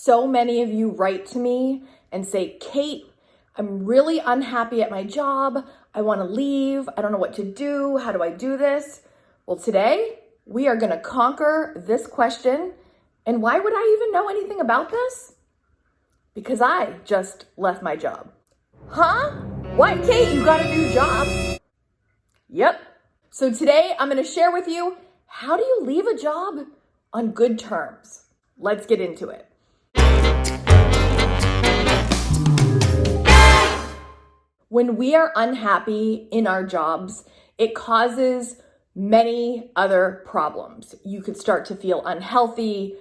So many of you write to me and say, Kate, I'm really unhappy at my job. I want to leave. I don't know what to do. How do I do this? Well, today we are going to conquer this question. And why would I even know anything about this? Because I just left my job. Huh? What, Kate? You got a new job? Yep. So today I'm going to share with you, how do you leave a job on good terms? Let's get into it. When we are unhappy in our jobs, it causes many other problems. You could start to feel unhealthy,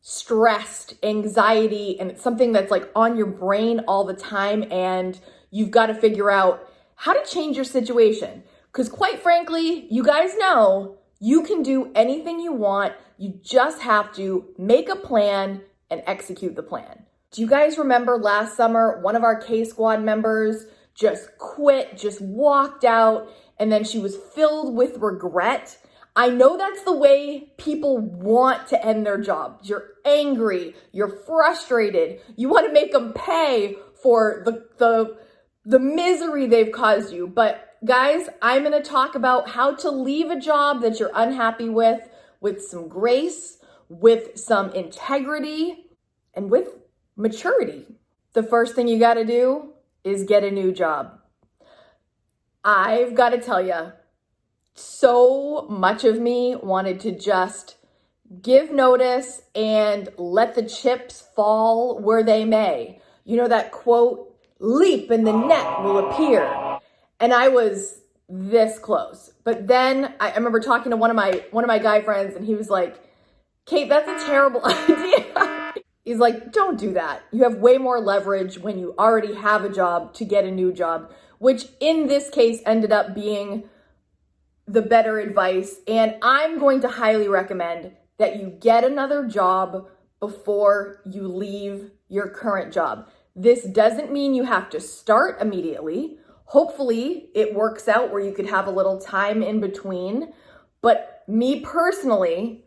stressed, anxiety, and it's something that's like on your brain all the time, and you've got to figure out how to change your situation. Because quite frankly, you guys know you can do anything you want. You just have to make a plan and execute the plan. Do you guys remember last summer, one of our K-Squad members just quit, just walked out, and then she was filled with regret? I know that's the way people want to end their jobs. You're angry, you're frustrated, you want to make them pay for the misery they've caused you. But guys, I'm going to talk about how to leave a job that you're unhappy with some grace, with some integrity, and with maturity. The first thing you got to do is get a new job. I've got to tell you, so much of me wanted to just give notice and let the chips fall where they may. You know that quote, leap and the net will appear. And I was this close. But then I remember talking to one of my guy friends, and he was like, Kate, that's a terrible idea. He's like, don't do that. You have way more leverage when you already have a job to get a new job, which in this case ended up being the better advice. And I'm going to highly recommend that you get another job before you leave your current job. This doesn't mean you have to start immediately. Hopefully it works out where you could have a little time in between. But me personally,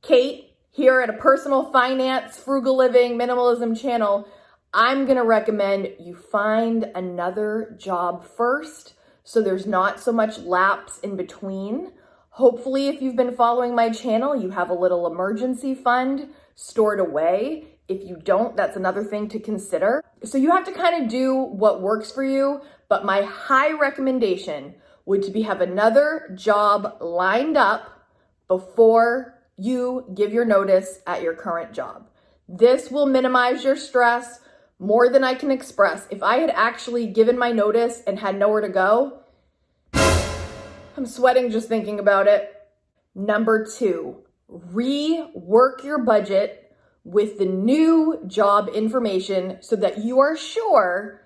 Kate, here at a personal finance, frugal living, minimalism channel, I'm going to recommend you find another job first so there's not so much lapse in between. Hopefully, if you've been following my channel, you have a little emergency fund stored away. If you don't, that's another thing to consider. So you have to kind of do what works for you, but my high recommendation would be have another job lined up before you give your notice at your current job. This will minimize your stress more than I can express. If I had actually given my notice and had nowhere to go, I'm sweating just thinking about it. Number 2, rework your budget with the new job information so that you are sure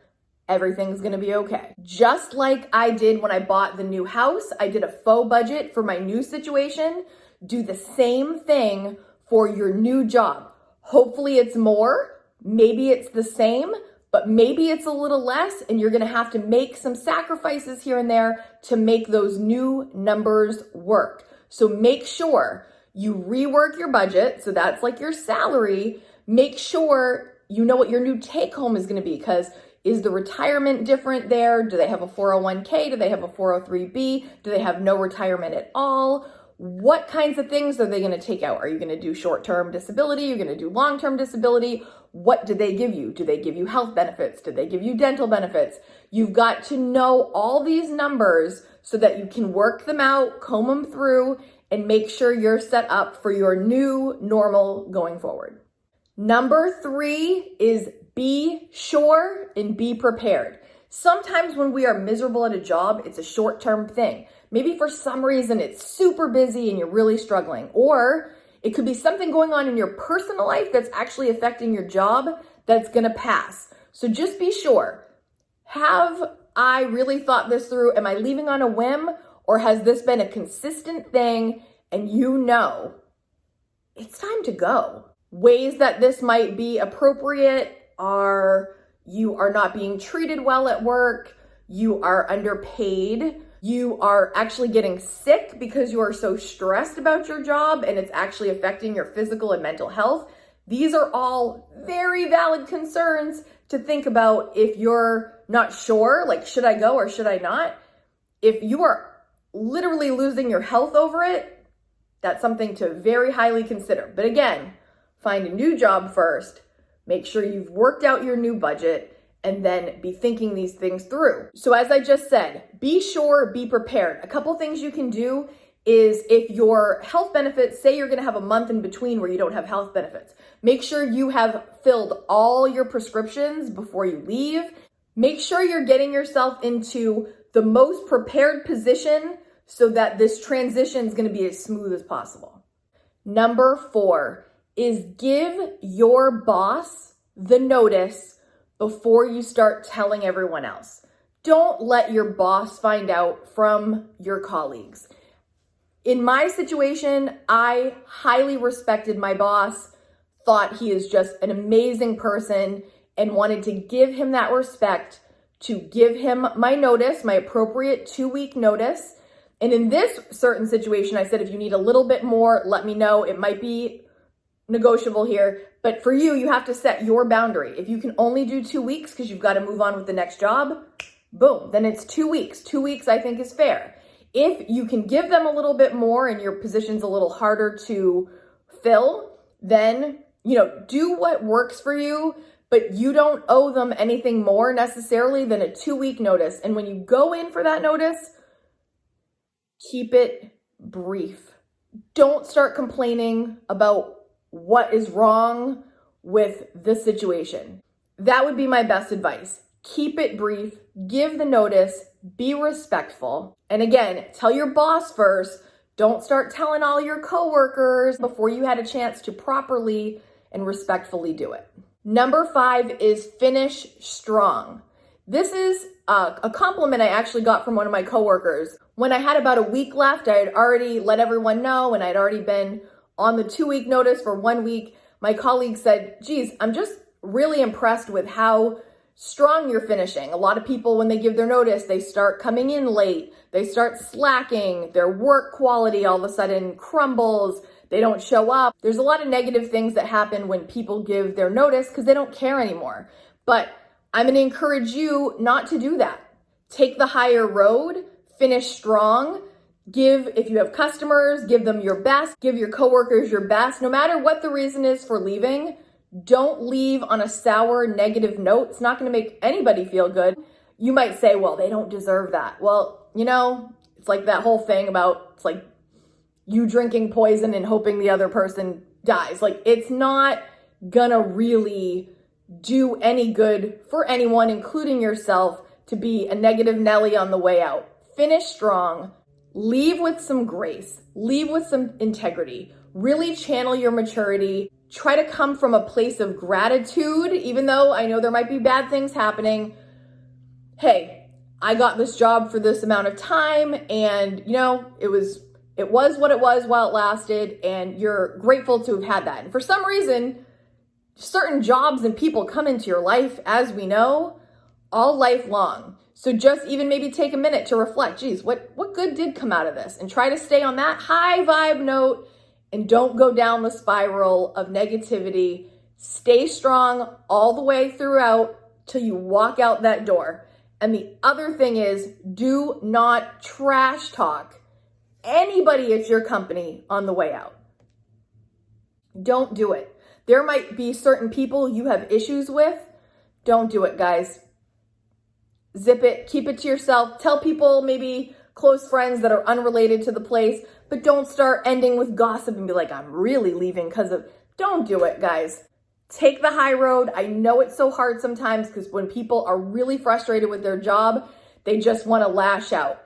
everything's gonna be okay. Just like I did when I bought the new house, I did a faux budget for my new situation. Do the same thing for your new job. Hopefully it's more, maybe it's the same, but maybe it's a little less, and you're gonna have to make some sacrifices here and there to make those new numbers work. So make sure you rework your budget, so that's like your salary. Make sure you know what your new take home is gonna be, because is the retirement different there? Do they have a 401k? Do they have a 403b? Do they have no retirement at all? What kinds of things are they going to take out? Are you going to do short-term disability? You're going to do long-term disability? What do they give you? Do they give you health benefits? Do they give you dental benefits? You've got to know all these numbers so that you can work them out, comb them through, and make sure you're set up for your new normal going forward. Number 3 is be sure and be prepared. Sometimes when we are miserable at a job, it's a short-term thing. Maybe for some reason it's super busy and you're really struggling. Or it could be something going on in your personal life that's actually affecting your job that's gonna pass. So just be sure. Have I really thought this through? Am I leaving on a whim? Or has this been a consistent thing and you know it's time to go? Ways that this might be appropriate are you are not being treated well at work, you are underpaid, you are actually getting sick because you are so stressed about your job and it's actually affecting your physical and mental health. These are all very valid concerns to think about if you're not sure, like, should I go or should I not? If you are literally losing your health over it, that's something to very highly consider. But again, find a new job first, make sure you've worked out your new budget, and then be thinking these things through. So as I just said, be sure, be prepared. A couple things you can do is if your health benefits, say you're gonna have a month in between where you don't have health benefits, make sure you have filled all your prescriptions before you leave. Make sure you're getting yourself into the most prepared position so that this transition is gonna be as smooth as possible. Number 4 is give your boss the notice before you start telling everyone else. Don't let your boss find out from your colleagues. In my situation, I highly respected my boss, thought he is just an amazing person, and wanted to give him that respect to give him my notice, my appropriate 2-week notice. And in this certain situation, I said, if you need a little bit more, let me know. It might be negotiable here, but for you, you have to set your boundary. If you can only do 2 weeks because you've got to move on with the next job, boom, then it's 2 weeks. 2 weeks, I think, is fair. If you can give them a little bit more and your position's a little harder to fill, then, do what works for you, but you don't owe them anything more necessarily than a 2-week notice. And when you go in for that notice, keep it brief. Don't start complaining about what is wrong with the situation. That would be my best advice. Keep it brief, give the notice, be respectful. And again, tell your boss first. Don't start telling all your coworkers before you had a chance to properly and respectfully do it. Number 5 is finish strong. This is a compliment I actually got from one of my coworkers. When I had about a week left, I had already let everyone know and I'd already been on the 2-week notice for 1 week. My colleague said, geez, I'm just really impressed with how strong you're finishing. A lot of people, when they give their notice, they start coming in late, they start slacking, their work quality all of a sudden crumbles, they don't show up. There's a lot of negative things that happen when people give their notice because they don't care anymore. But I'm going to encourage you not to do that. Take the higher road, finish strong. If you have customers, give them your best, give your coworkers your best. No matter what the reason is for leaving, don't leave on a sour, negative note. It's not going to make anybody feel good. You might say, well, they don't deserve that. Well, it's like that whole thing about, it's like you drinking poison and hoping the other person dies. Like, it's not gonna really do any good for anyone, including yourself, to be a negative Nelly on the way out. Finish strong. Leave with some grace, leave with some integrity, really channel your maturity, try to come from a place of gratitude, even though I know there might be bad things happening. Hey, I got this job for this amount of time and it was what it was while it lasted, and you're grateful to have had that. And for some reason, certain jobs and people come into your life, as we know, all life long. So just even maybe take a minute to reflect, geez, what good did come out of this? And try to stay on that high vibe note and don't go down the spiral of negativity. Stay strong all the way throughout till you walk out that door. And the other thing is, do not trash talk anybody at your company on the way out. Don't do it. There might be certain people you have issues with. Don't do it, guys. Zip it, keep it to yourself. Tell people, maybe close friends that are unrelated to the place, but don't start ending with gossip and be like, I'm really leaving because of, don't do it, guys. Take the high road. I know it's so hard sometimes because when people are really frustrated with their job, they just want to lash out.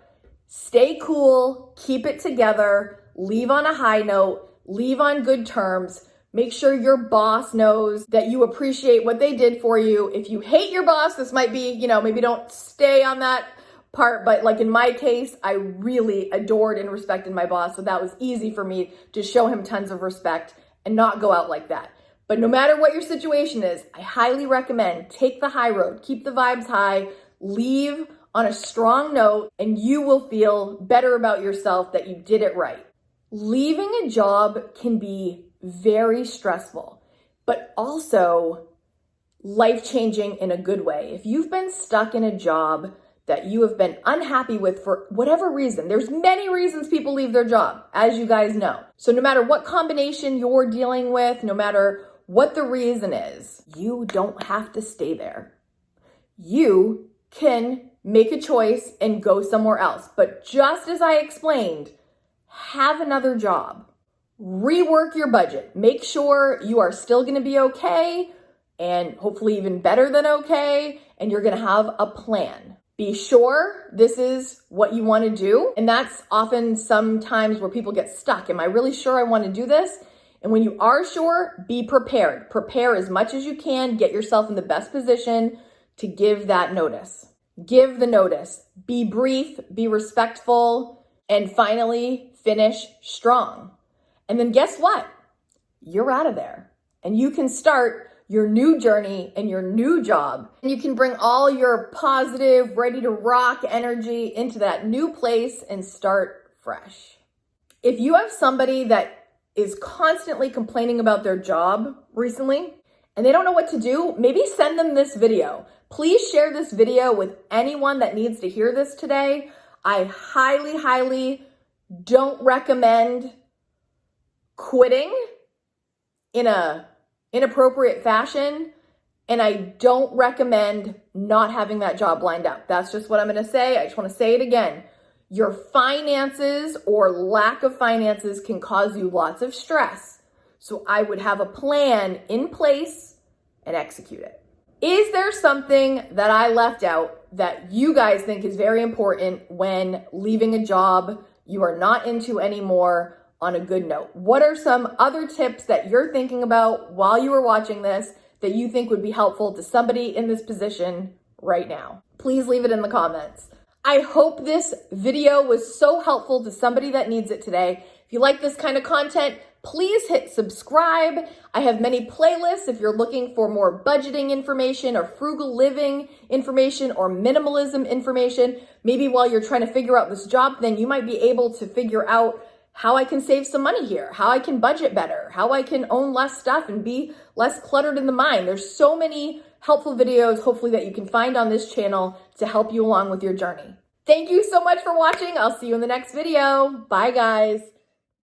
Stay cool, keep it together, leave on a high note, leave on good terms. Make sure your boss knows that you appreciate what they did for you. If you hate your boss, this might be, maybe don't stay on that part. But like in my case, I really adored and respected my boss. So that was easy for me to show him tons of respect and not go out like that. But no matter what your situation is, I highly recommend take the high road, keep the vibes high, leave on a strong note, and you will feel better about yourself that you did it right. Leaving a job can be very stressful. but also life-changing in a good way. If you've been stuck in a job that you have been unhappy with for whatever reason, there's many reasons people leave their job, as you guys know. So no matter what combination you're dealing with, no matter what the reason is, you don't have to stay there. You can make a choice and go somewhere else. But just as I explained, have another job. Rework your budget. Make sure you are still going to be okay, and hopefully even better than okay, and you're going to have a plan. Be sure this is what you want to do. And that's often sometimes where people get stuck. Am I really sure I want to do this? And when you are sure, be prepared. Prepare as much as you can. Get yourself in the best position to give that notice. Give the notice. Be brief, be respectful, and finally finish strong. And then guess what? You're out of there. And you can start your new journey and your new job. And you can bring all your positive, ready to rock energy into that new place and start fresh. If you have somebody that is constantly complaining about their job recently and they don't know what to do, maybe send them this video. Please share this video with anyone that needs to hear this today. I highly, highly don't recommend quitting in a inappropriate fashion, and I don't recommend not having that job lined up. That's just what I'm going to say. I just want to say it again. Your finances or lack of finances can cause you lots of stress. So I would have a plan in place and execute it. Is there something that I left out that you guys think is very important when leaving a job you are not into anymore on a good note? What are some other tips that you're thinking about while you were watching this that you think would be helpful to somebody in this position right now? Please leave it in the comments. I hope this video was so helpful to somebody that needs it today. If you like this kind of content, please hit subscribe. I have many playlists if you're looking for more budgeting information or frugal living information or minimalism information. Maybe while you're trying to figure out this job thing, you might be able to figure out how I can save some money here, how I can budget better, how I can own less stuff and be less cluttered in the mind. There's so many helpful videos, hopefully, that you can find on this channel to help you along with your journey. Thank you so much for watching. I'll see you in the next video. Bye, guys.